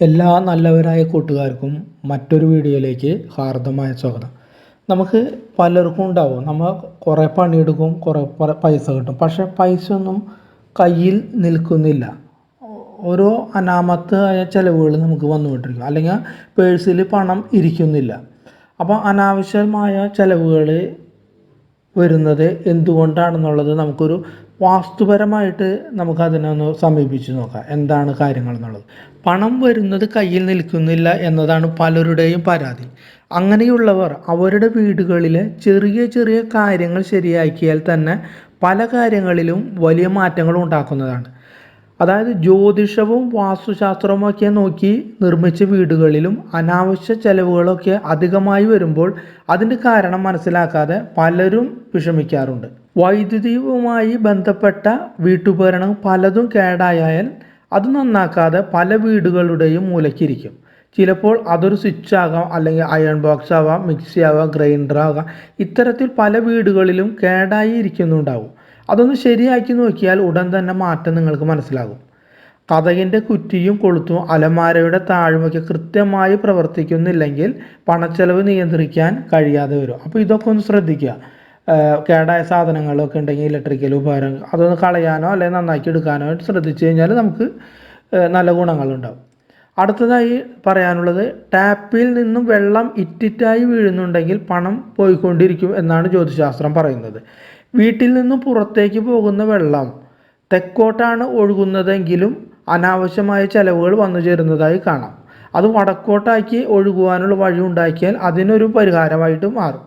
എല്ലാ നല്ലവരായ കൂട്ടുകാർക്കും മറ്റൊരു വീഡിയോയിലേക്ക് ഹാർദമായ സ്വാഗതം. നമുക്ക് പലർക്കും ഉണ്ടാവും, നമ്മൾ കുറേ പണിയെടുക്കും, കുറേ പൈസ കിട്ടും, പക്ഷേ പൈസ ഒന്നും കയ്യിൽ നിൽക്കുന്നില്ല. ഓരോ അനാമത്തായ ചിലവുകൾ നമുക്ക് വന്നുകൊണ്ടിരിക്കും, അല്ലെങ്കിൽ പേഴ്സിൽ പണം ഇരിക്കുന്നില്ല. അപ്പോൾ അനാവശ്യമായ ചിലവുകൾ വരുന്നത് എന്തുകൊണ്ടാണെന്നുള്ളത് നമുക്കൊരു വാസ്തുപരമായിട്ട് നമുക്കതിനൊന്ന് സമീപിച്ച് നോക്കാം, എന്താണ് കാര്യങ്ങൾ എന്നുള്ളത്. പണം വരുന്നത് കയ്യിൽ നിൽക്കുന്നില്ല എന്നതാണ് പലരുടെയും പരാതി. അങ്ങനെയുള്ളവർ അവരുടെ വീടുകളിലെ ചെറിയ ചെറിയ കാര്യങ്ങൾ ശരിയാക്കിയാൽ തന്നെ പല കാര്യങ്ങളിലും വലിയ മാറ്റങ്ങൾ ഉണ്ടാക്കുന്നതാണ്. അതായത് ജ്യോതിഷവും വാസ്തുശാസ്ത്രവും ഒക്കെ നോക്കി നിർമ്മിച്ച വീടുകളിലും അനാവശ്യ ചെലവുകളൊക്കെ അധികമായി വരുമ്പോൾ അതിൻ്റെ കാരണം മനസ്സിലാക്കാതെ പലരും വിഷമിക്കാറുണ്ട്. വൈദ്യുതിയുമായി ബന്ധപ്പെട്ട വീട്ടുപകരണം പലതും കേടായാൽ അത് നന്നാക്കാതെ പല വീടുകളുടെയും മൂലയ്ക്കിരിക്കും. ചിലപ്പോൾ അതൊരു സ്വിച്ച് ആകാം, അല്ലെങ്കിൽ അയൺ ബോക്സ് ആവാം, മിക്സി ആവാം, ഗ്രൈൻഡർ ആകാം. ഇത്തരത്തിൽ പല വീടുകളിലും കേടായി ഇരിക്കുന്നുണ്ടാവും. അതൊന്ന് ശരിയാക്കി നോക്കിയാൽ ഉടൻ തന്നെ മാറ്റം നിങ്ങൾക്ക് മനസ്സിലാകും. കതകിൻ്റെ കുറ്റിയും കൊളുത്തും അലമാരയുടെ താഴുമൊക്കെ കൃത്യമായി പ്രവർത്തിക്കുന്നില്ലെങ്കിൽ പണച്ചെലവ് നിയന്ത്രിക്കാൻ കഴിയാതെ വരും. അപ്പോൾ ഇതൊക്കെ ഒന്ന് ശ്രദ്ധിക്കുക. കേടായ സാധനങ്ങളൊക്കെ ഉണ്ടെങ്കിൽ ഇലക്ട്രിക്കൽ ഉപകരണം അതൊന്ന് കളയാനോ അല്ലെങ്കിൽ നന്നാക്കി എടുക്കാനോ ശ്രദ്ധിച്ചു കഴിഞ്ഞാൽ നമുക്ക് നല്ല ഗുണങ്ങളുണ്ടാകും. അടുത്തതായി പറയാനുള്ളത്, ടാപ്പിൽ നിന്നും വെള്ളം ഇറ്റിറ്റായി വീഴുന്നുണ്ടെങ്കിൽ പണം പോയിക്കൊണ്ടിരിക്കും എന്നാണ് ജ്യോതിശാസ്ത്രം പറയുന്നത്. വീട്ടിൽ നിന്നും പുറത്തേക്ക് പോകുന്ന വെള്ളം തെക്കോട്ടാണ് ഒഴുകുന്നതെങ്കിലും അനാവശ്യമായ ചെലവുകൾ വന്നു ചേരുന്നതായി കാണാം. അത് വടക്കോട്ടാക്കി ഒഴുകുവാനുള്ള വഴി ഉണ്ടാക്കിയാൽ അതിനൊരു പരിഹാരമായിട്ട് മാറും.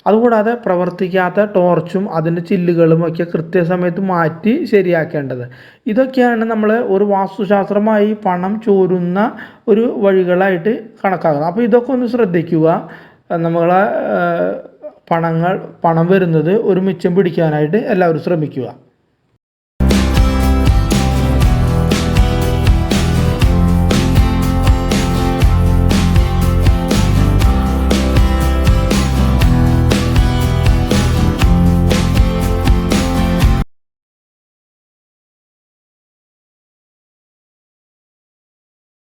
അതുകൂടാതെ പ്രവർത്തിക്കാത്ത ടോർച്ചും അതിൻ്റെ ചില്ലുകളും ഒക്കെ കൃത്യസമയത്ത് മാറ്റി ശരിയാക്കേണ്ടത്. ഇതൊക്കെയാണ് നമ്മൾ ഒരു വാസ്തുശാസ്ത്രമായി പണം ചോരുന്ന ഒരു വഴികളായിട്ട് കണക്കാക്കുന്നത്. അപ്പോൾ ഇതൊക്കെ ഒന്ന് ശ്രദ്ധിക്കുക. നമ്മളെ പണം വരുന്നത് ഒരു മിച്ചം പിടിക്കാനായിട്ട് എല്ലാവരും ശ്രമിക്കുക.